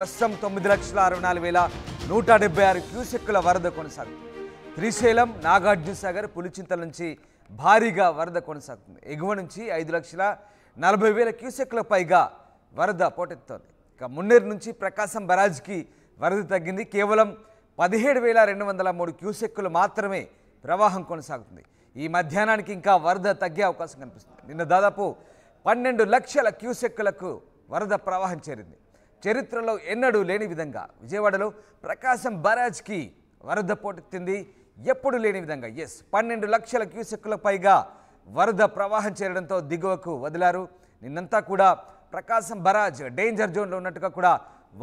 ప్రస్తుతం 9,64,176 క్యూసెక్కుల వరద కొనసాగుతుంది. శ్రీశైలం, నాగార్జునసాగర్, పులిచింతల నుంచి భారీగా వరద కొనసాగుతుంది. ఎగువ నుంచి 5,40,000 క్యూసెక్కుల పైగా వరద పోటెత్తుతోంది. ఇక మున్నేరు నుంచి ప్రకాశం బరాజ్కి వరద తగ్గింది. కేవలం 17,203 క్యూసెక్కులు మాత్రమే ప్రవాహం కొనసాగుతుంది. ఈ మధ్యాహ్నానికి ఇంకా వరద తగ్గే అవకాశం కనిపిస్తుంది. నిన్న దాదాపు 12 లక్షల క్యూసెక్కులకు వరద ప్రవాహం చేరింది. చరిత్రలో ఎన్నడూ లేని విధంగా విజయవాడలో ప్రకాశం బరాజ్కి వరద పోటెత్తింది. ఎప్పుడు లేని విధంగా 12 లక్షల క్యూసెక్కుల పైగా వరద ప్రవాహం చేరడంతో దిగువకు వదిలారు. నిన్నంతా కూడా ప్రకాశం బరాజ్ డేంజర్ జోన్లో ఉన్నట్టుగా కూడా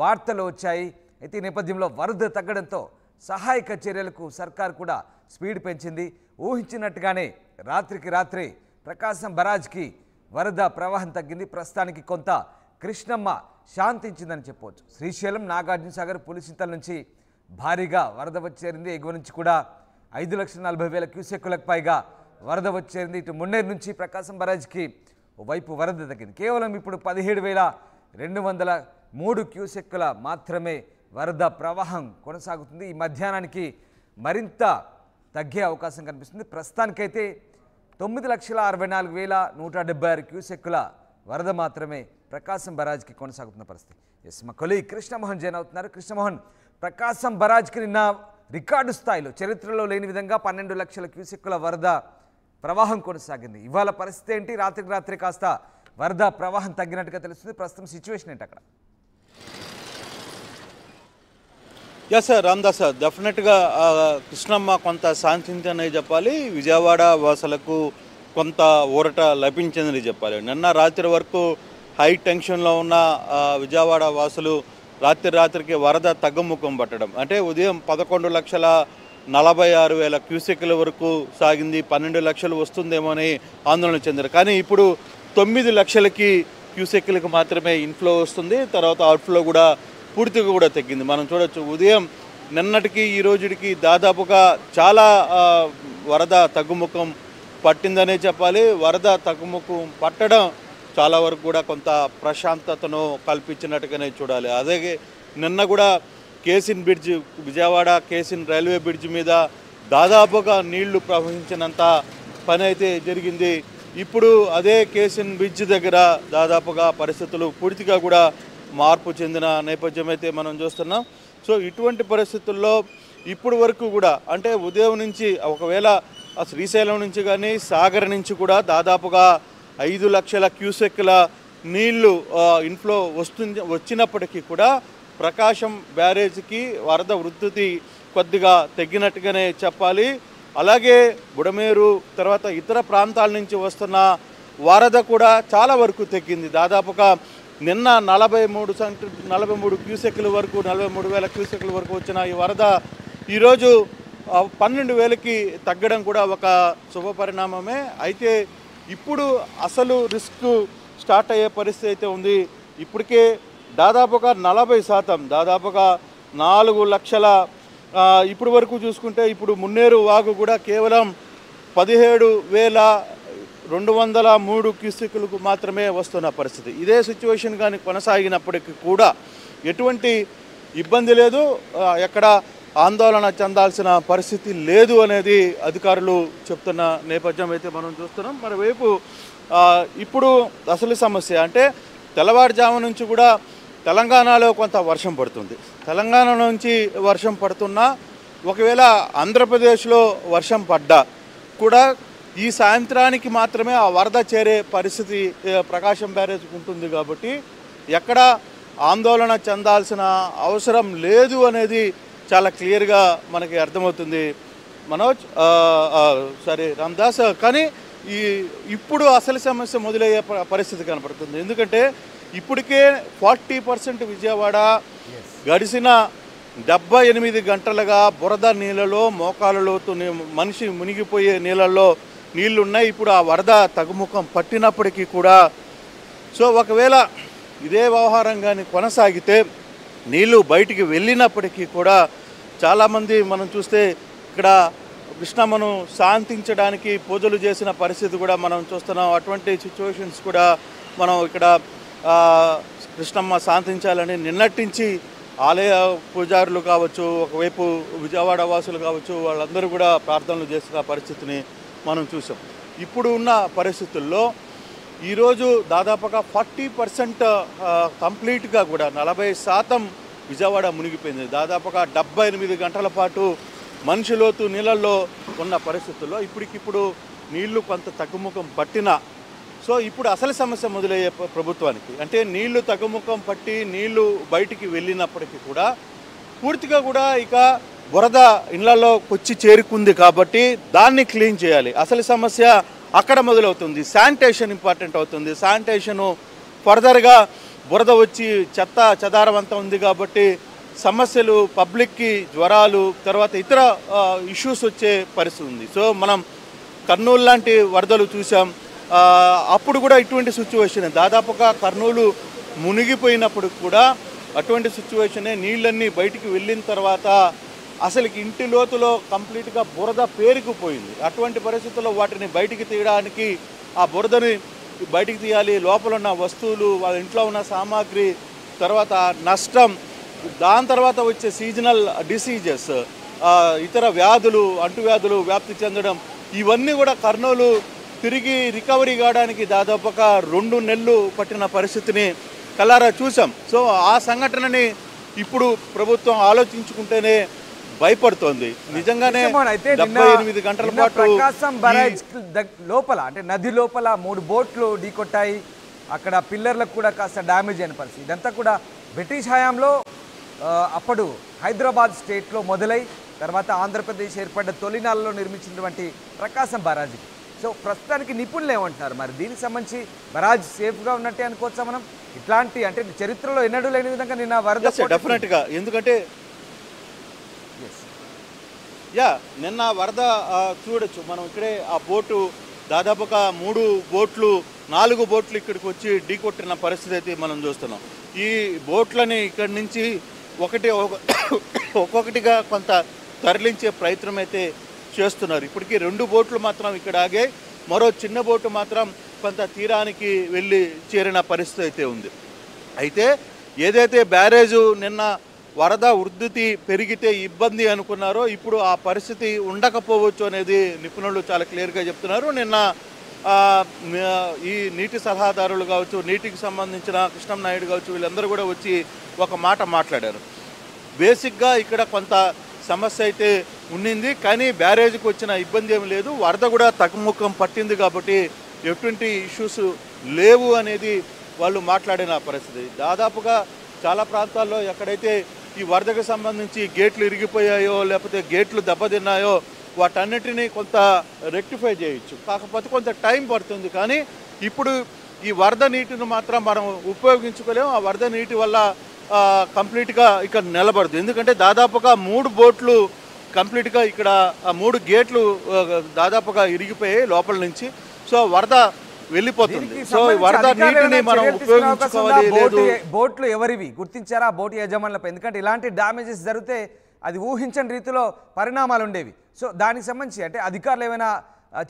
వార్తలు వచ్చాయి. అయితే ఈ నేపథ్యంలో వరద తగ్గడంతో సహాయక చర్యలకు సర్కార్ కూడా స్పీడ్ పెంచింది. ఊహించినట్టుగానే రాత్రికి రాత్రే ప్రకాశం బరాజ్కి వరద ప్రవాహం తగ్గింది. ప్రస్తుతానికి కొంత కృష్ణమ్మ శాంతించిందని చెప్పవచ్చు. శ్రీశైలం, నాగార్జునసాగర్, పులిచింతల నుంచి భారీగా వరద వచ్చేరింది. ఎగువ నుంచి కూడా 5,40,000 క్యూసెక్కులకు పైగా వరద వచ్చేరింది. ఇటు మున్నేరు నుంచి ప్రకాశం బరాజ్కి వైపు వరద తగ్గింది. కేవలం ఇప్పుడు 17,203 క్యూసెక్కుల మాత్రమే వరద ప్రవాహం కొనసాగుతుంది. ఈ మధ్యాహ్నానికి మరింత తగ్గే అవకాశం కనిపిస్తుంది. ప్రస్తుతానికైతే 9,64,176 క్యూసెక్కుల వరద మాత్రమే ప్రకాశం బరాజ్కి కొనసాగుతున్న పరిస్థితి. మా కొలీగ్ కృష్ణమోహన్ జైన్ అవుతున్నారు. కృష్ణమోహన్, ప్రకాశం బరాజ్కి నిన్న రికార్డు స్థాయిలో చరిత్రలో లేని విధంగా 12 లక్షల క్యూసెక్కుల వరద ప్రవాహం కొనసాగింది. ఇవాళ పరిస్థితి ఏంటి? రాత్రికి రాత్రి కాస్త వరద ప్రవాహం తగ్గినట్టుగా తెలుస్తుంది. ప్రస్తుతం సిచ్యువేషన్ ఏంటి అక్కడ? సార్ రామ్దాస్ సార్, డెఫినెట్గా కృష్ణమ్మ కొంత శాంతించనే చెప్పాలి. విజయవాడ వాసులకు కొంత ఊరట లభించిందని చెప్పాలి. నిన్న రాత్రి వరకు హై టెన్షన్లో ఉన్న విజయవాడ వాసులు రాత్రికి వరద తగ్గుముఖం పట్టడం, అంటే ఉదయం 11,46,000 క్యూసెక్కుల వరకు సాగింది. 12 లక్షలు వస్తుందేమో అని ఆందోళన చెందారు. కానీ ఇప్పుడు 9 లక్షలకి క్యూసెక్కులకు మాత్రమే ఇన్ఫ్లో వస్తుంది. తర్వాత అవుట్ఫ్లో కూడా పూర్తిగా కూడా తగ్గింది. మనం చూడొచ్చు, ఉదయం నిన్నటికి ఈ రోజుకి దాదాపుగా చాలా వరద తగ్గుముఖం పట్టిందనే చెప్పాలి. వరద తగ్గుముఖం పట్టడం చాలా వరకు కూడా కొంత ప్రశాంతతను కల్పించినట్టుగానే చూడాలి. అదే నిన్న కూడా casein bridge, Vijayawada casein railway bridge మీద దాదాపుగా నీళ్లు ప్రవహించినంత పని అయితే జరిగింది. ఇప్పుడు అదే కేసిన్ బ్రిడ్జ్ దగ్గర దాదాపుగా పరిస్థితులు పూర్తిగా కూడా మార్పు చెందిన నేపథ్యం అయితే మనం చూస్తున్నాం. సో ఇటువంటి పరిస్థితుల్లో ఇప్పుడు వరకు కూడా, అంటే ఉదయం నుంచి ఒకవేళ శ్రీశైలం నుంచి కానీ సాగర్ నుంచి కూడా దాదాపుగా 5 లక్షల క్యూసెక్కుల నీళ్లు ఇన్ఫ్లో వచ్చినప్పటికీ కూడా ప్రకాశం బ్యారేజ్కి వరద ఉధృతి కొద్దిగా తగ్గినట్టుగానే చెప్పాలి. అలాగే బుడమేరు తర్వాత ఇతర ప్రాంతాల నుంచి వస్తున్న వరద కూడా చాలా వరకు తగ్గింది. దాదాపుగా నిన్న 43 క్యూసెక్కుల వరకు 43,000 క్యూసెక్కుల వరకు వచ్చిన ఈ వరద ఈరోజు 12,000కి తగ్గడం కూడా ఒక శుభ పరిణామమే. అయితే ఇప్పుడు అసలు రిస్క్ స్టార్ట్ అయ్యే పరిస్థితి అయితే ఉంది. ఇప్పటికే దాదాపుగా 40%, దాదాపుగా 4 లక్షల ఇప్పుడు వరకు చూసుకుంటే ఇప్పుడు మున్నేరు వాగు కూడా కేవలం 17,203 క్యూసెక్కులకు మాత్రమే వస్తున్న పరిస్థితి. ఇదే సిచ్యువేషన్ కానీ కొనసాగినప్పటికీ కూడా ఎటువంటి ఇబ్బంది లేదు, ఎక్కడ ఆందోళన చెందాల్సిన పరిస్థితి లేదు అనేది అధికారులు చెప్తున్న నేపథ్యం అయితే మనం చూస్తున్నాం. మరోవైపు ఇప్పుడు అసలు సమస్య అంటే తెల్లవారుజాము నుంచి కూడా తెలంగాణలో కొంత వర్షం పడుతుంది. తెలంగాణ నుంచి వర్షం పడుతున్నా, ఒకవేళ ఆంధ్రప్రదేశ్లో వర్షం పడ్డా కూడా ఈ సాయంత్రానికి మాత్రమే ఆ వరద చేరే పరిస్థితి ప్రకాశం బ్యారేజ్కి ఉంటుంది. కాబట్టి ఎక్కడ ఆందోళన చెందాల్సిన అవసరం లేదు అనేది చాలా క్లియర్గా మనకి అర్థమవుతుంది. మనోజ్, సరే రామ్దాస్, కానీ ఇప్పుడు అసలు సమస్య మొదలయ్యే పరిస్థితి కనపడుతుంది. ఎందుకంటే ఇప్పటికే 40% విజయవాడ గడిచిన 78 గంటలుగా బురద నీళ్ళలో మోకాళ్ళలోతు మనిషి మునిగిపోయే నీళ్ళల్లో నీళ్లు ఉన్నాయి. ఇప్పుడు ఆ వరద తగ్గుముఖం పట్టినప్పటికీ కూడా, సో ఒకవేళ ఇదే వ్యవహారం కానీ కొనసాగితే నీళ్లు బయటికి వెళ్ళినప్పటికీ కూడా చాలామంది మనం చూస్తే ఇక్కడ కృష్ణమ్మను శాంతించడానికి పూజలు చేసిన పరిస్థితి కూడా మనం చూస్తున్నాం. అటువంటి సిచ్యువేషన్స్ కూడా మనం ఇక్కడ కృష్ణమ్మ శాంతించాలని నిన్నటించి ఆలయ పూజారులు కావచ్చు, ఒకవైపు విజయవాడ వాసులు కావచ్చు, వాళ్ళందరూ కూడా ప్రార్థనలు చేస్తున్న పరిస్థితిని మనం చూసాం. ఇప్పుడు ఉన్న పరిస్థితుల్లో ఈరోజు దాదాపుగా 40% కంప్లీట్గా కూడా 40% విజయవాడ మునిగిపోయింది. దాదాపుగా 78 గంటల పాటు మనిషి లోతు నీళ్ళల్లో ఉన్న పరిస్థితుల్లో ఇప్పటికిప్పుడు నీళ్లు కొంత తగ్గుముఖం పట్టినా, సో ఇప్పుడు అసలు సమస్య మొదలయ్యే ప్రభుత్వానికి అంటే నీళ్లు తగ్గుముఖం పట్టి నీళ్లు బయటికి వెళ్ళినప్పటికీ కూడా పూర్తిగా కూడా ఇక బురద ఇళ్లలో వచ్చి చేరుకుంది కాబట్టి దాన్ని క్లీన్ చేయాలి. అసలు సమస్య అక్కడ మొదలవుతుంది. శానిటేషన్ ఇంపార్టెంట్ అవుతుంది. శానిటేషను ఫర్దర్గా బురద వచ్చి చెత్త చెదారం అంతా ఉంది కాబట్టి సమస్యలు పబ్లిక్కి జ్వరాలు తర్వాత ఇతర ఇష్యూస్ వచ్చే పరిస్థితి ఉంది. సో మనం కర్నూలు లాంటి వరదలు చూసాం. అప్పుడు కూడా ఇటువంటి సిచ్యువేషన్ దాదాపుగా కర్నూలు మునిగిపోయినప్పుడు కూడా అటువంటి సిచ్యువేషనే. నీళ్ళన్నీ బయటికి వెళ్ళిన తర్వాత అసలుకి ఇంటి లోతులో కంప్లీట్గా బురద పేరుకుపోయింది. అటువంటి పరిస్థితుల్లో వాటిని బయటికి తీయడానికి ఆ బురదని బయటికి తీయాలి, లోపల ఉన్న వస్తువులు వాళ్ళ ఇంట్లో ఉన్న సామాగ్రి తర్వాత నష్టం, దాని తర్వాత వచ్చే సీజనల్ డిసీజెస్ ఇతర వ్యాధులు అంటువ్యాధులు వ్యాప్తి చెందడం ఇవన్నీ కూడా కర్నూలు తిరిగి రికవరీ కావడానికి దాదాపుగా 2 నెలలు పట్టిన పరిస్థితిని కల్లారా చూసాం. సో ఆ సంఘటనని ఇప్పుడు ప్రభుత్వం ఆలోచించుకుంటేనే భయపడుతోంది. నిజంగానే 78 గంటల పాటు ప్రకాశం బరాజ్ లోపల అంటే నది లోపల 3 బోట్లు ఢీకొట్టాయి. అక్కడ పిల్లర్లకు కూడా కాస్త డ్యామేజ్ అయిన పరిస్థితి. ఇదంతా కూడా బ్రిటిష్ హయాంలో అప్పుడు హైదరాబాద్ స్టేట్లో మొదలై తర్వాత ఆంధ్రప్రదేశ్ ఏర్పడ్డ తొలినాళ్ళలో నిర్మించినటువంటి ప్రకాశం బరాజ్. సో ప్రస్తుతానికి నిపుణులు ఏమంటున్నారు మరి దీనికి సంబంధించి బరాజ్ సేఫ్గా ఉన్నట్టే అనుకోవచ్చా మనం? ఇట్లాంటి అంటే చరిత్రలో ఎన్నడూ లేని విధంగా నిన్న వరద డెఫినెట్గా ఎందుకంటే నిన్న వరద చూడొచ్చు మనం ఇక్కడే ఆ బోటు దాదాపుగా 3 బోట్లు 4 బోట్లు ఇక్కడికి వచ్చి ఢీకొట్టిన పరిస్థితి అయితే మనం చూస్తున్నాం. ఈ బోట్లని ఇక్కడి నుంచి ఒక్కొక్కటిగా కొంత తరలించే ప్రయత్నం అయితే చేస్తున్నారు. ఇప్పటికీ 2 బోట్లు మాత్రం ఇక్కడ ఆగాయి. మరో చిన్న బోటు మాత్రం కొంత తీరానికి వెళ్ళి చేరిన పరిస్థితి అయితే ఉంది. అయితే ఏదైతే బ్యారేజు నిన్న వరద ఉధృతి పెరిగితే ఇబ్బంది అనుకున్నారో ఇప్పుడు ఆ పరిస్థితి ఉండకపోవచ్చు అనేది నిపుణులు చాలా క్లియర్గా చెప్తున్నారు. నిన్న ఈ నీటి సలహాదారులు కావచ్చు, నీటికి సంబంధించిన కృష్ణం నాయుడు కావచ్చు, వీళ్ళందరూ కూడా వచ్చి ఒక మాట మాట్లాడారు. బేసిక్గా ఇక్కడ కొంత సమస్య అయితే ఉండింది, కానీ బ్యారేజ్కి వచ్చిన ఇబ్బంది ఏమి లేదు. వరద కూడా తగ్గుముఖం పట్టింది కాబట్టి ఎటువంటి ఇష్యూస్ లేవు అనేది వాళ్ళు మాట్లాడిన పరిస్థితి. దాదాపుగా చాలా ప్రాంతాల్లో ఎక్కడైతే ఈ వరదకు సంబంధించి గేట్లు ఇరిగిపోయాయో లేకపోతే గేట్లు దెబ్బతిన్నాయో వాటన్నిటినీ కొంత రెక్టిఫై చేయొచ్చు. కాకపోతే కొంత టైం పడుతుంది. కానీ ఇప్పుడు ఈ వరద నీటిని మాత్రం మనం ఉపయోగించుకోలేము. ఆ వరద నీటి వల్ల కంప్లీట్గా ఇక్కడ నిలబడదు. ఎందుకంటే దాదాపుగా 3 బోట్లు కంప్లీట్గా ఇక్కడ 3 గేట్లు దాదాపుగా ఇరిగిపోయాయి లోపల నుంచి. సో వరద వెళ్ళిపోతుంది. సో వరద నీటిని మనం ఉపయోగించుకోవాలి. బోట్లు ఎవరివి గుర్తించారా బోటు యజమానులపై? ఎందుకంటే ఇలాంటి డ్యామేజెస్ జరిగితే అది ఊహించని రీతిలో పరిణామాలు ఉండేవి. సో దానికి సంబంధించి అంటే అధికారులు ఏమైనా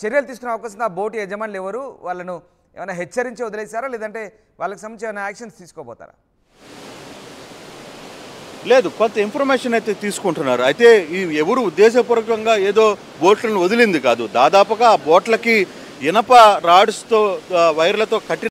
చర్యలు తీసుకునే అవకాశం ఉందా? బోటు యజమానులు ఎవరు? వాళ్ళను ఏమైనా హెచ్చరించి వదిలేశారా లేదంటే వాళ్ళకి సంబంధించి ఏమైనా యాక్షన్స్ తీసుకోబోతారా? లేదు, కొంత ఇన్ఫర్మేషన్ అయితే తీసుకుంటున్నారు. అయితే ఈ ఎవరు ఉద్దేశపూర్వకంగా ఏదో బోట్లను వదిలింది కాదు. దాదాపుగా ఆ బోట్లకి ఇనప రాడ్స్తో వైర్లతో కట్టి